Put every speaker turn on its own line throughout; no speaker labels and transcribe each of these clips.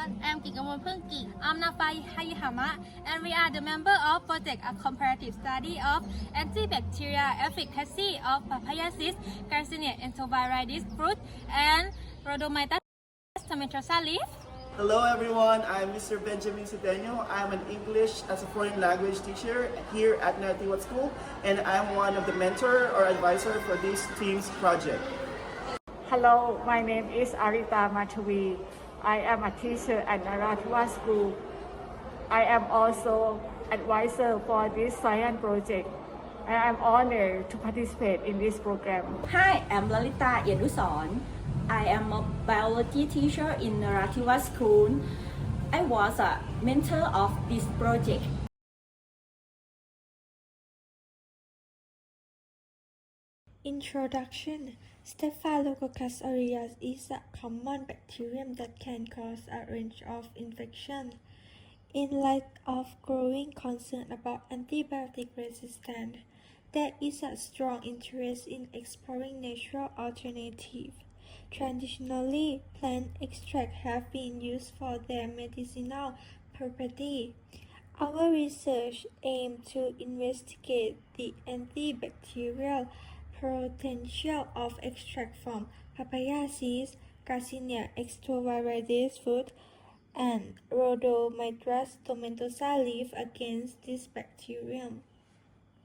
everyone. I'm Gigamon Punki. I'm Nafai Hayahama, and we are the member of project a comparative study of antibacterial efficacy of papaya seeds, Garcinia enteroviridis fruit, and Rhodomyces tomentosa leaf.
Hello everyone, I'm Mr. Benjamin Cedeno. I'm an English as a foreign language teacher here at Naratiwa School, and I'm one of the mentor or advisor for this team's project.
Hello, my name is Arita Matavi. I am a teacher at Naratiwa School. I am also advisor for this science project. I am honored to participate in this program.
Hi, I'm Lalita Yeduson. I am a biology teacher in Naratiwa School. I was a mentor of this project.
Introduction. Staphylococcus aureus is a common bacterium that can cause a range of infections. In light of growing concern about antibiotic resistance, there is a strong interest in exploring natural alternatives. Traditionally, plant extracts have been used for their medicinal property. Our research aimed to investigate the antibacterial potential of extract from papaya seeds, Garcinia enteroviridis fruit, and Rhodomyces tomentosa leaf against this bacterium.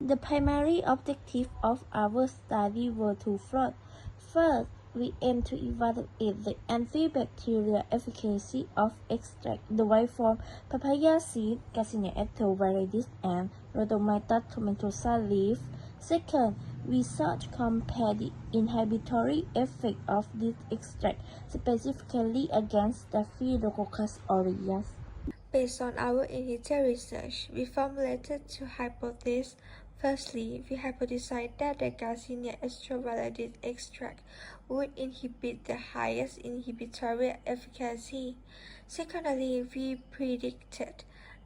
The primary objective of our study were twofold. First, we aim to evaluate the antibacterial efficacy of extract derived from papaya seed, Garcinia enteroviridis, and Rhodomyces tomentosa leaf. Second, we sought to compare the inhibitory effect of this extract, specifically against Staphylococcus aureus.
Based on our initial research, we formulated two hypotheses. Firstly, we hypothesized that the Garcinia enteroviridis extract would inhibit the highest inhibitory efficacy. Secondly, we predicted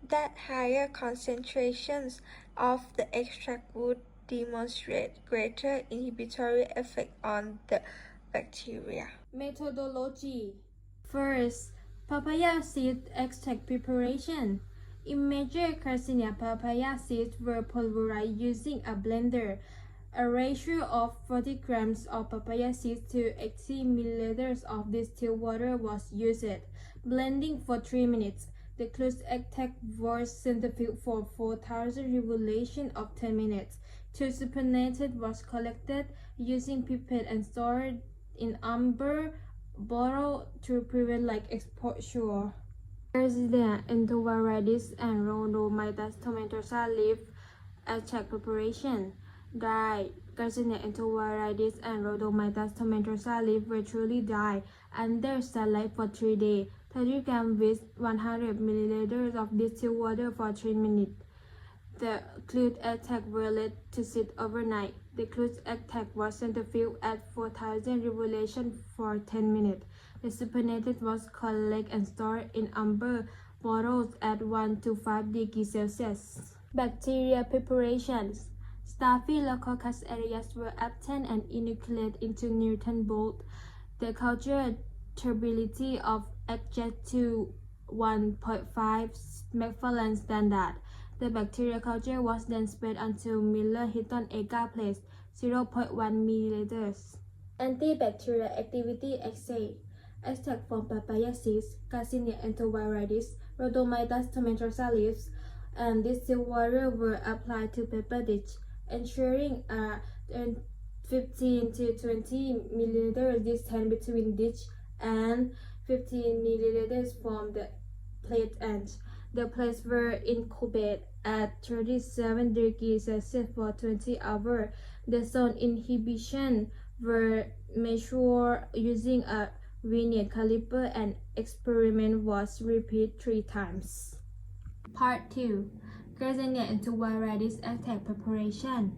that higher concentrations of the extract would demonstrate greater inhibitory effect on the bacteria.
Methodology. First, papaya seed extract preparation. Immature Garcinia papaya seeds were pulverized using a blender. A ratio of 40 grams of papaya seeds to 80 milliliters of distilled water was used. Blending for 3 minutes. The closed extract was centrifuged for 4,000 revolutions of 10 minutes. To supernatant was collected using pipette and stored in amber bottle to prevent like exposure. Garcinia enteroviridis and Rhodomyces tomentosa leaf extract preparation. Dry Garcinia enteroviridis and Rhodomyces tomentosa leaf virtually dry under sunlight for 3 days. 30 grams with 100 milliliters of distilled water for 3 minutes. The closed extract were let to sit overnight. The closed extract was centrifuged at 4,000 revolutions for 10 minutes. The supernatant was collected and stored in amber bottles at 1 to 5 degrees Celsius. Bacteria preparations. Staphylococcus aureus were obtained and inoculated into Newton bolt. The culture turbidity of adjust to 1.5 McFarland standard. The bacterial culture was then spread onto Miller-Hinton agar plate, 0.1 milliliters. Antibacterial activity assay. Extract from papaya seeds, Garcinia enteroviridis, Rhodomyces tomentosa leaves, and distilled water were applied to paper dish, ensuring a 15 to 20 milliliters distance between dish and 15 milliliters from the plate end. The plates were incubated at 37 degrees Celsius for 20 hours. The zone inhibition were measured using a vernier caliper and experiment was repeated 3 times. Part 2. Garcinia enteroviridis extract preparation.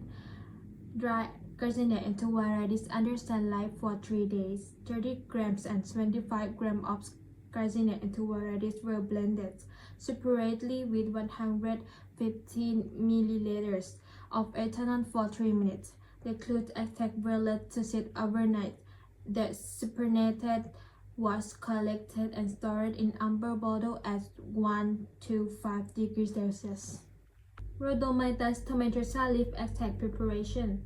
Dry Garcinia enteroviridis under sunlight for 3 days. 30 grams and 25 grams of Garcinia enteroviridis were blended separately with 115 milliliters of ethanol for 3 minutes. The closed extract were let to sit overnight. The supernatant was collected and stored in amber bottle at 1 to 5 degrees Celsius. Rhodomyces tomentosa leaf extract preparation.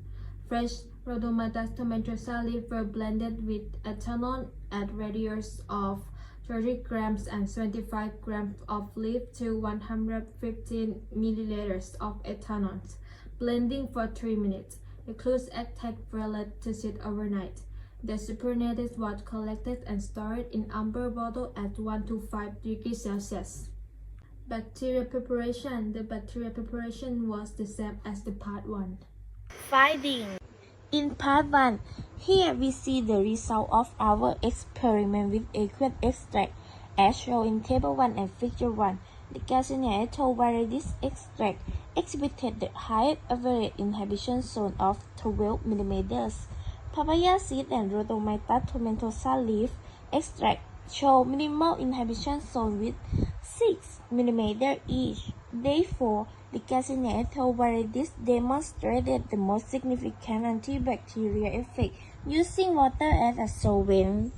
Fresh Rhodomyces tomentosa leaf were blended with ethanol at ratios of 30 grams and 25 grams of leaf to 115 milliliters of ethanol. Blending for 3 minutes. The clues extract were let to sit overnight. The supernatant was collected and stored in amber bottle at 1 to 5 degrees Celsius. Bacterial preparation. The bacterial preparation was the same as the part 1.
Finding. In part 1, here we see the result of our experiment with aqueous extract as shown in table 1 and figure 1. The Garcinia ethol varieties extract exhibited the highest average inhibition zone of 12 mm. Papaya seed and Rhodomyces tomentosa leaf extract show minimal inhibition zone with 6 mm each. Therefore, the Garcinia ethol varieties demonstrated the most significant antibacterial effect using water as a solvent.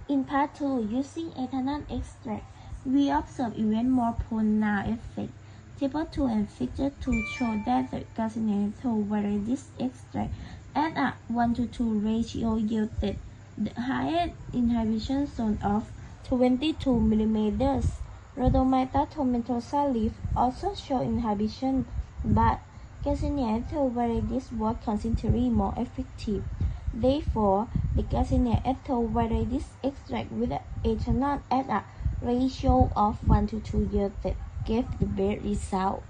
In part 2, using ethanol extract, we observe even more pronounced effect. Table 2 and Figure 2 show that the Garcinia ethol varieties extract at a 1 to 2 ratio yielded the highest inhibition zone of 22 mm. Rhodomyces tomentosa leaf also show inhibition, but Garcinia ethol varieties was considerably more effective. Therefore, the Garcinia ethol varieties extract with ethanol at a ratio of 1 to 2 yielded gave the best result.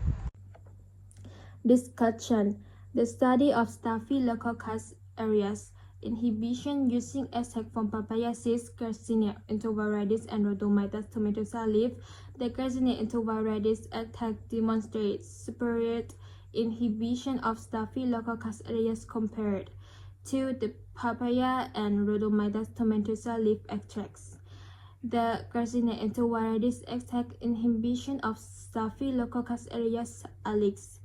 Discussion. The study of Staphylococcus aureus inhibition using extract from papaya seeds, Garcinia entovarietis, and Rhodomyces tomentosa leaf. The Garcinia entovarietis extract demonstrates superior inhibition of Staphylococcus aureus compared to the papaya and Rhodomyces tomentosa leaf extracts. The Garcinia entovarietis extract inhibition of Staphylococcus aureus alix,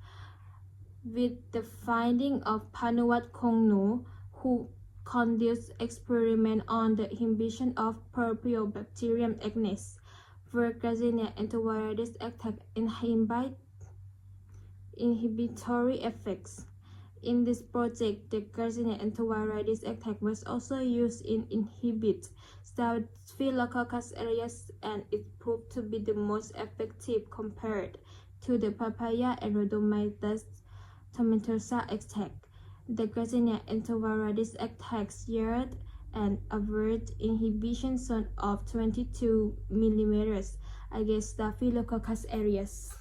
with the finding of Panuvat Kongno, who conducted experiment on the inhibition of Propionibacterium acnes, where Garcinia entovarietis extract inhibitory effects. In this project, the Garcinia entovarietis extract was also used in inhibit Staphylococcus aureus, and it proved to be the most effective compared to the papaya and Rhodomyces tomentosa extract. The Garcinia entovarietis extracts yield an average inhibition zone of 22 mm against Staphylococcus aureus.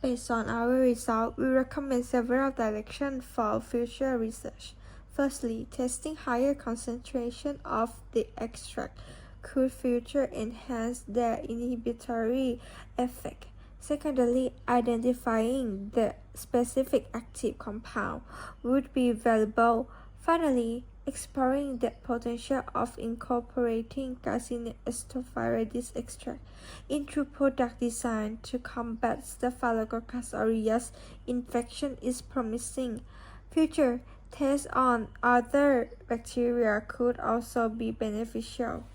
Based on our result, we recommend several directions for future research. Firstly, testing higher concentration of the extract could further enhance their inhibitory effect. Secondly, identifying the specific active compound would be valuable. Finally, exploring the potential of incorporating Garcinia entovarietis extract into product design to combat Staphylococcus aureus infection is promising. Future tests on other bacteria could also be beneficial.